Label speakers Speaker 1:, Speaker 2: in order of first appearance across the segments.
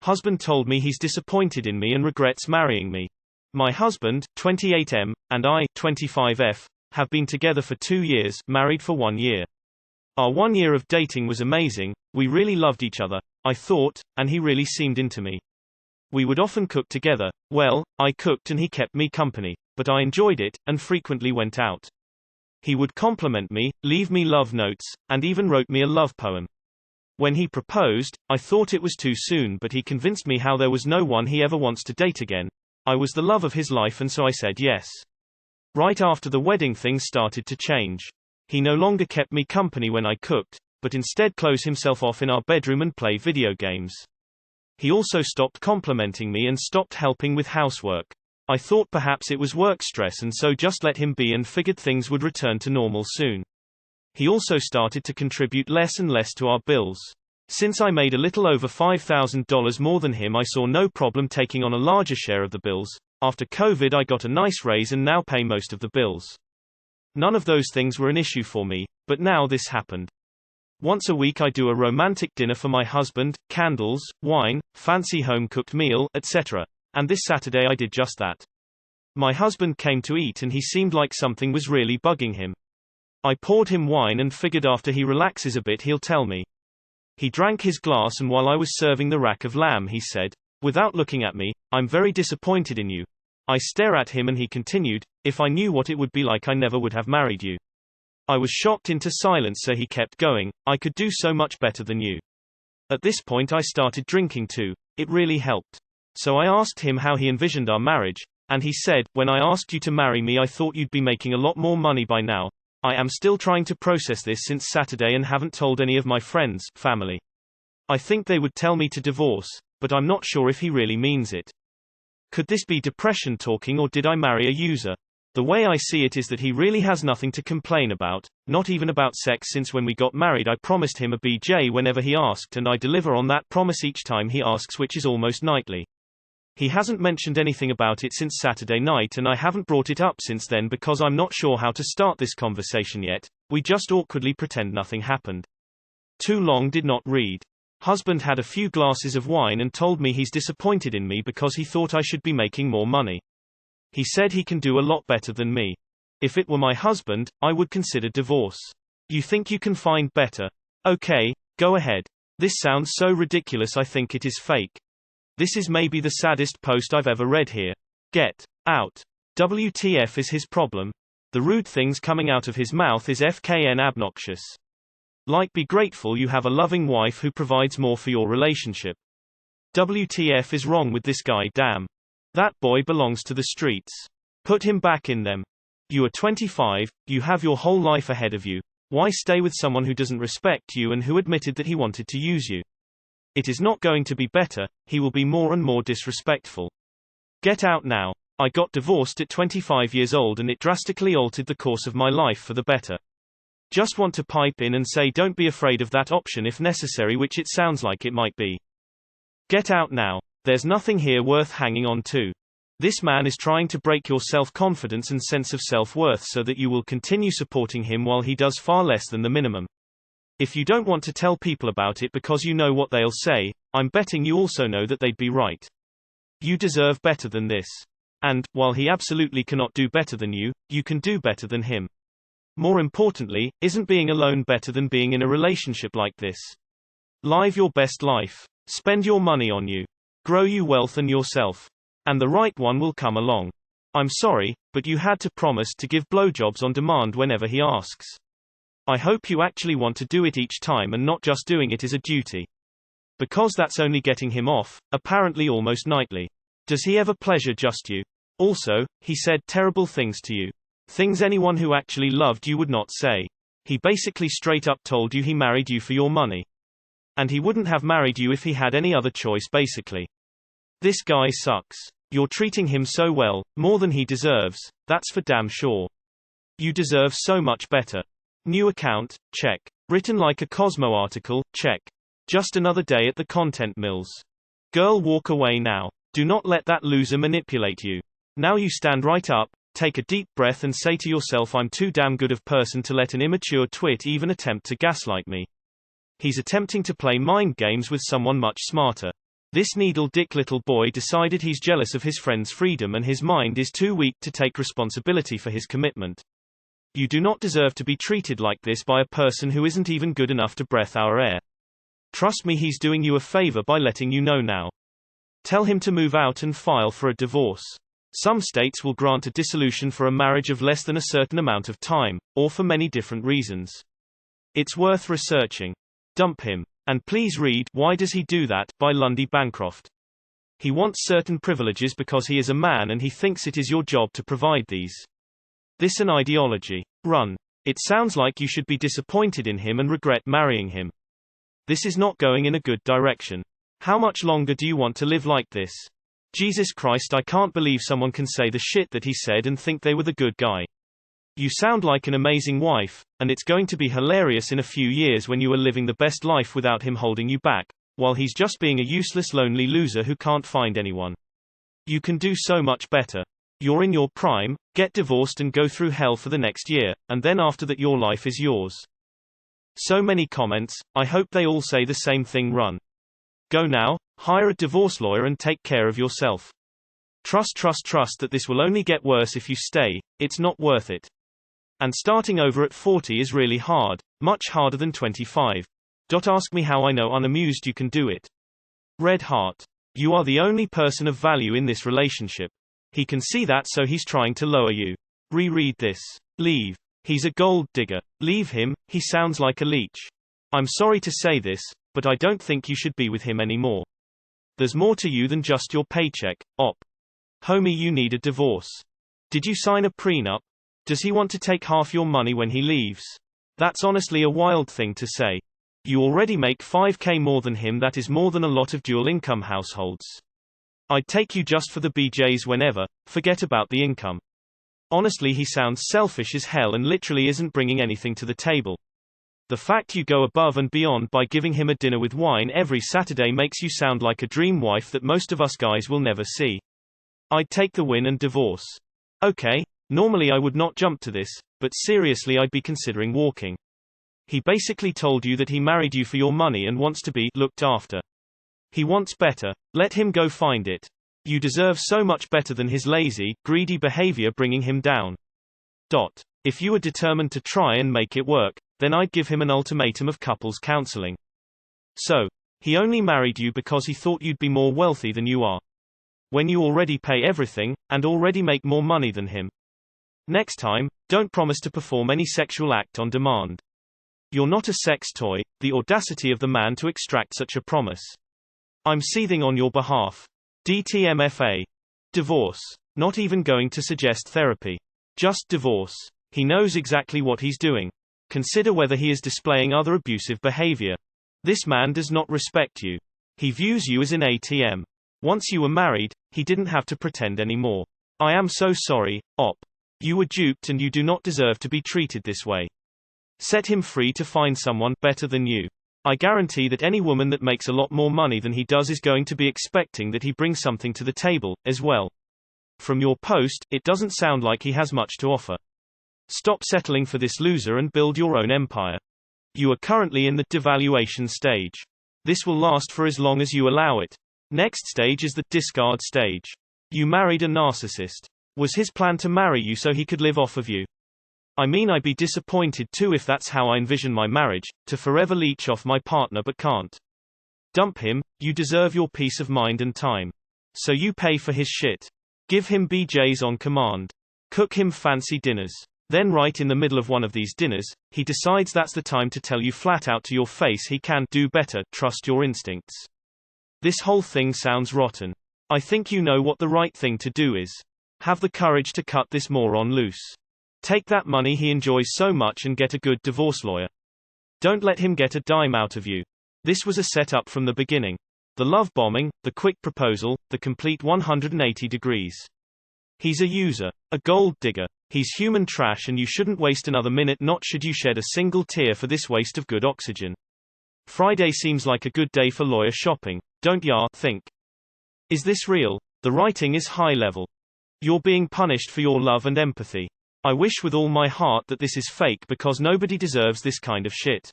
Speaker 1: Husband told me he's disappointed in me and regrets marrying me. My husband, 28M, and I, 25F, have been together for 2 years, married for 1 year. Our 1 year of dating was amazing, we really loved each other, I thought, and he really seemed into me. We would often cook together. Well, I cooked and he kept me company, but I enjoyed it, and frequently went out. He would compliment me, leave me love notes, and even wrote me a love poem. When he proposed, I thought it was too soon, but he convinced me how there was no one he ever wants to date again. I was the love of his life, and so I said yes. Right after the wedding, things started to change. He no longer kept me company when I cooked, but instead closed himself off in our bedroom and play video games. He also stopped complimenting me and stopped helping with housework. I thought perhaps it was work stress, and so just let him be and figured things would return to normal soon. He also started to contribute less and less to our bills. Since I made a little over $5,000 more than him, I saw no problem taking on a larger share of the bills. After COVID, I got a nice raise and now pay most of the bills. None of those things were an issue for me, but now this happened. Once a week I do a romantic dinner for my husband, candles, wine, fancy home-cooked meal, etc. And this Saturday I did just that. My husband came to eat and he seemed like something was really bugging him. I poured him wine and figured after he relaxes a bit he'll tell me. He drank his glass, and while I was serving the rack of lamb he said, without looking at me, "I'm very disappointed in you." I stare at him and he continued, "If I knew what it would be like I never would have married you." I was shocked into silence, so he kept going, "I could do so much better than you." At this point I started drinking too. It really helped. So I asked him how he envisioned our marriage, and he said, "When I asked you to marry me I thought you'd be making a lot more money by now. I am still trying to process this since Saturday and haven't told any of my friends, family. I think they would tell me to divorce, but I'm not sure if he really means it. Could this be depression talking, or did I marry a user? The way I see it is that he really has nothing to complain about, not even about sex, since when we got married I promised him a BJ whenever he asked, and I deliver on that promise each time he asks, which is almost nightly. He hasn't mentioned anything about it since Saturday night, and I haven't brought it up since then because I'm not sure how to start this conversation yet. We just awkwardly pretend nothing happened. Too long did not read. Husband had a few glasses of wine and told me he's disappointed in me because he thought I should be making more money. He said he can do a lot better than me. If it were my husband, I would consider divorce. You think you can find better? Okay, go ahead. This sounds so ridiculous I think it is fake. This is maybe the saddest post I've ever read here. Get out. WTF is his problem? The rude things coming out of his mouth is FKN obnoxious. Like, be grateful you have a loving wife who provides more for your relationship. WTF is wrong with this guy, damn. That boy belongs to the streets. Put him back in them. You are 25, you have your whole life ahead of you. Why stay with someone who doesn't respect you and who admitted that he wanted to use you? It is not going to be better, he will be more and more disrespectful. Get out now. I got divorced at 25 years old and it drastically altered the course of my life for the better. Just want to pipe in and say don't be afraid of that option if necessary, which it sounds like it might be. Get out now. There's nothing here worth hanging on to. This man is trying to break your self-confidence and sense of self-worth so that you will continue supporting him while he does far less than the minimum. If you don't want to tell people about it because you know what they'll say, I'm betting you also know that they'd be right. You deserve better than this. And, while he absolutely cannot do better than you, you can do better than him. More importantly, isn't being alone better than being in a relationship like this? Live your best life. Spend your money on you. Grow you wealth and yourself. And the right one will come along. I'm sorry, but you had to promise to give blowjobs on demand whenever he asks. I hope you actually want to do it each time and not just doing it as a duty. Because that's only getting him off, apparently almost nightly. Does he ever pleasure just you? Also, he said terrible things to you. Things anyone who actually loved you would not say. He basically straight up told you he married you for your money. And he wouldn't have married you if he had any other choice, basically. This guy sucks. You're treating him so well, more than he deserves, that's for damn sure. You deserve so much better. New account, check. Written like a Cosmo article, check. Just another day at the content mills. Girl, walk away now. Do not let that loser manipulate you. Now you stand right up, take a deep breath and say to yourself, I'm too damn good of person to let an immature twit even attempt to gaslight me. He's attempting to play mind games with someone much smarter. This needle-dick little boy decided he's jealous of his friend's freedom and his mind is too weak to take responsibility for his commitment. You do not deserve to be treated like this by a person who isn't even good enough to breathe our air. Trust me, he's doing you a favor by letting you know now. Tell him to move out and file for a divorce. Some states will grant a dissolution for a marriage of less than a certain amount of time, or for many different reasons. It's worth researching. Dump him. And please read Why Does He Do That? By Lundy Bancroft. He wants certain privileges because he is a man and he thinks it is your job to provide these. This an ideology. Run. It sounds like you should be disappointed in him and regret marrying him. This is not going in a good direction. How much longer do you want to live like this? Jesus Christ, I can't believe someone can say the shit that he said and think they were the good guy. You sound like an amazing wife, and it's going to be hilarious in a few years when you are living the best life without him holding you back, while he's just being a useless lonely loser who can't find anyone. You can do so much better. You're in your prime, get divorced and go through hell for the next year, and then after that your life is yours. So many comments, I hope they all say the same thing. Run. Go now, hire a divorce lawyer and take care of yourself. Trust that this will only get worse if you stay, it's not worth it. And starting over at 40 is really hard, much harder than 25. Ask me how I know. Unamused, you can do it. Red heart. You are the only person of value in this relationship. He can see that, so he's trying to lower you. Reread this. Leave. He's a gold digger. Leave him, he sounds like a leech. I'm sorry to say this, but I don't think you should be with him anymore. There's more to you than just your paycheck, op. Homie, you need a divorce. Did you sign a prenup? Does he want to take half your money when he leaves? That's honestly a wild thing to say. You already make $5,000 more than him. That is more than a lot of dual-income households. I'd take you just for the BJs whenever, forget about the income. Honestly, he sounds selfish as hell and literally isn't bringing anything to the table. The fact you go above and beyond by giving him a dinner with wine every Saturday makes you sound like a dream wife that most of us guys will never see. I'd take the win and divorce. Okay. Normally I would not jump to this, but seriously I'd be considering walking. He basically told you that he married you for your money and wants to be looked after. He wants better. Let him go find it. You deserve so much better than his lazy, greedy behavior bringing him down. If you were determined to try and make it work, then I'd give him an ultimatum of couples counseling. So, he only married you because he thought you'd be more wealthy than you are. When you already pay everything, and already make more money than him. Next time, don't promise to perform any sexual act on demand. You're not a sex toy. The audacity of the man to extract such a promise. I'm seething on your behalf. DTMFA. Divorce. Not even going to suggest therapy. Just divorce. He knows exactly what he's doing. Consider whether he is displaying other abusive behavior. This man does not respect you. He views you as an ATM. Once you were married, he didn't have to pretend anymore. I am so sorry, op. You were duped and you do not deserve to be treated this way. Set him free to find someone better than you. I guarantee that any woman that makes a lot more money than he does is going to be expecting that he brings something to the table, as well. From your post, it doesn't sound like he has much to offer. Stop settling for this loser and build your own empire. You are currently in the devaluation stage. This will last for as long as you allow it. Next stage is the discard stage. You married a narcissist. Was his plan to marry you so he could live off of you? I mean, I'd be disappointed too if that's how I envision my marriage, to forever leech off my partner but can't. Dump him, you deserve your peace of mind and time. So you pay for his shit. Give him BJs on command. Cook him fancy dinners. Then right in the middle of one of these dinners, he decides that's the time to tell you flat out to your face he can do better, trust your instincts. This whole thing sounds rotten. I think you know what the right thing to do is. Have the courage to cut this moron loose. Take that money he enjoys so much and get a good divorce lawyer. Don't let him get a dime out of you. This was a setup from the beginning. The love bombing, the quick proposal, the complete 180 degrees. He's a user, a gold digger. He's human trash and you shouldn't waste another minute, not should you shed a single tear for this waste of good oxygen. Friday seems like a good day for lawyer shopping, don't ya think? Is this real? The writing is high level. You're being punished for your love and empathy. I wish with all my heart that this is fake because nobody deserves this kind of shit.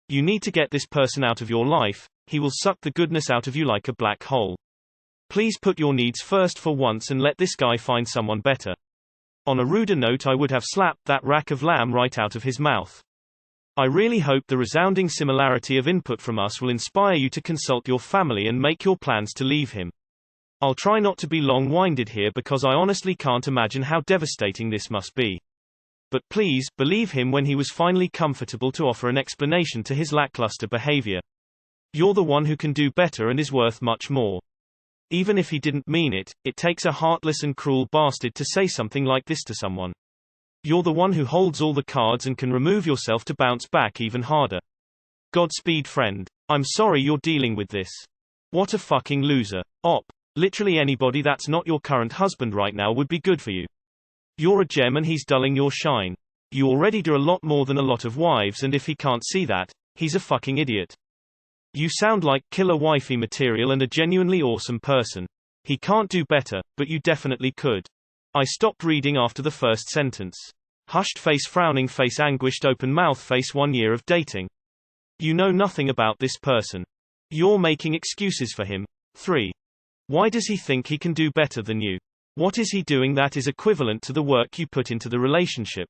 Speaker 1: You need to get this person out of your life, he will suck the goodness out of you like a black hole. Please put your needs first for once and let this guy find someone better. On a ruder note, I would have slapped that rack of lamb right out of his mouth. I really hope the resounding similarity of input from us will inspire you to consult your family and make your plans to leave him. I'll try not to be long-winded here because I honestly can't imagine how devastating this must be. But please, believe him when he was finally comfortable to offer an explanation to his lackluster behavior. You're the one who can do better and is worth much more. Even if he didn't mean it, it takes a heartless and cruel bastard to say something like this to someone. You're the one who holds all the cards and can remove yourself to bounce back even harder. Godspeed, friend. I'm sorry you're dealing with this. What a fucking loser. Op. Literally anybody that's not your current husband right now would be good for you. You're a gem and he's dulling your shine. You already do a lot more than a lot of wives, and if he can't see that, he's a fucking idiot. You sound like killer wifey material and a genuinely awesome person. He can't do better, but you definitely could. I stopped reading after the first sentence. Hushed face, frowning face, anguished open mouth face. 1 year of dating. You know nothing about this person. You're making excuses for him. 3. Why does he think he can do better than you? What is he doing that is equivalent to the work you put into the relationship?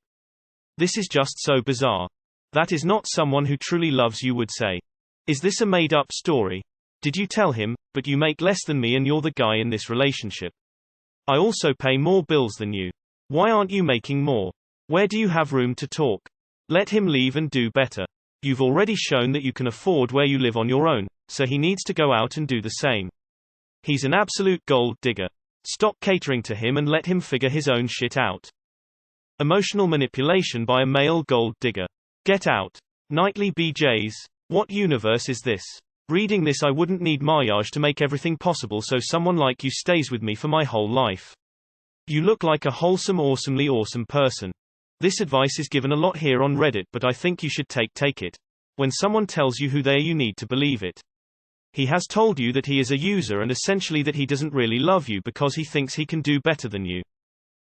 Speaker 1: This is just so bizarre. That is not someone who truly loves you would say. Is this a made-up story? Did you tell him, but you make less than me and you're the guy in this relationship? I also pay more bills than you. Why aren't you making more? Where do you have room to talk? Let him leave and do better. You've already shown that you can afford where you live on your own, so he needs to go out and do the same. He's an absolute gold digger. Stop catering to him and let him figure his own shit out. Emotional manipulation by a male gold digger. Get out. Nightly BJs. What universe is this? Reading this, I wouldn't need Mariage to make everything possible so someone like you stays with me for my whole life. You look like a wholesome, awesomely awesome person. This advice is given a lot here on Reddit, but I think you should take it. When someone tells you who they are, you need to believe it. He has told you that he is a user and essentially that he doesn't really love you because he thinks he can do better than you.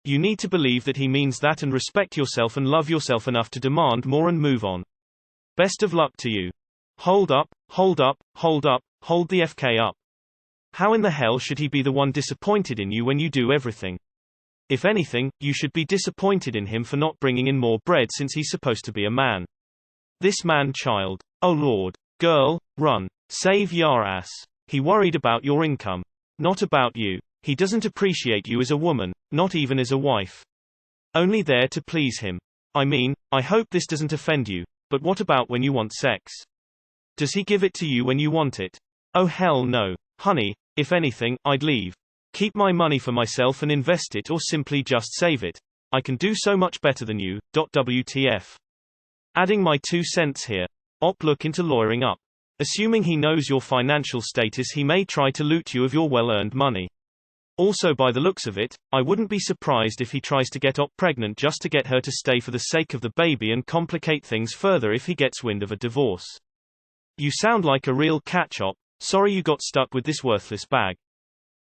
Speaker 1: You need to believe that he means that and respect yourself and love yourself enough to demand more and move on. Best of luck to you. Hold up, hold up, hold up, hold the FK up. How in the hell should he be the one disappointed in you when you do everything? If anything, you should be disappointed in him for not bringing in more bread since he's supposed to be a man. This man-child. Oh lord. Girl, run. Save your ass. He worried about your income. Not about you. He doesn't appreciate you as a woman, not even as a wife. Only there to please him. I mean, I hope this doesn't offend you, but what about when you want sex? Does he give it to you when you want it? Oh hell no. Honey, if anything, I'd leave. Keep my money for myself and invest it or simply just save it. I can do so much better than you. WTF. Adding my 2 cents here. Op, look into lawyering up. Assuming he knows your financial status, he may try to loot you of your well-earned money. Also, by the looks of it, I wouldn't be surprised if he tries to get Op pregnant just to get her to stay for the sake of the baby and complicate things further if he gets wind of a divorce. You sound like a real catch, Op. Sorry you got stuck with this worthless bag.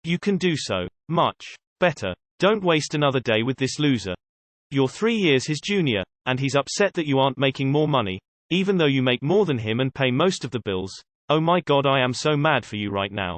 Speaker 1: You can do so much better. Don't waste another day with this loser. You're 3 years his junior, and he's upset that you aren't making more money, even though you make more than him and pay most of the bills. Oh my god, I am so mad for you right now.